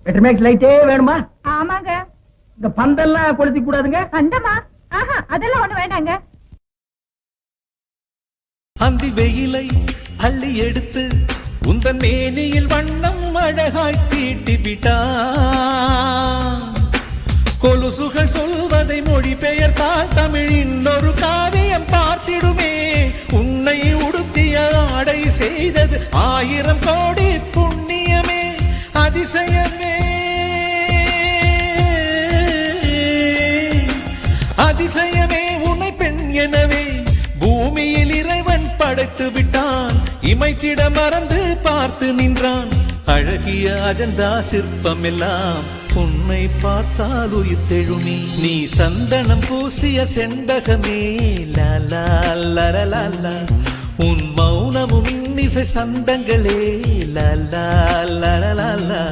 Petromax லைட்டே வேணுமா? ஆமாங்க. இந்த பந்தெல்லாம் கொளுத்தி கூடாதுங்க. பந்தமா? ஆஹா, அதெல்லாம் ஒண்ணு வேண்டாங்க. அந்தி வெயிலை அள்ளி எடுத்து உந்தன் மேனியில் வண்ணம் அழகாய் தீட்டி விட்டான். கொலுசுகள் சொல்வதை மொழிபெயர்த்தால் தமிழின் ஒரு காவியம் பார்த்திடுமே. உன்னை உடுத்திய ஆடை செய்தது 1000 கோடி புண்ணியமே. அதிசயமே அதிசயமே உன்னை பெண் எனவே பூமியில் இறைவன் படைத்து விட்டான். இமைத்திட மறந்து பார்த்து நின்றான். அழகிய அஜந்தா சிற்பம் எல்லாம் உன்னை பார்த்தால் உயிர் தெழுமே. நீ சந்தனம் பூசிய செண்பகமே லாலா லலலா. உன் மௌனமும் இன்னிசை சந்தங்களே லாலா லலலா.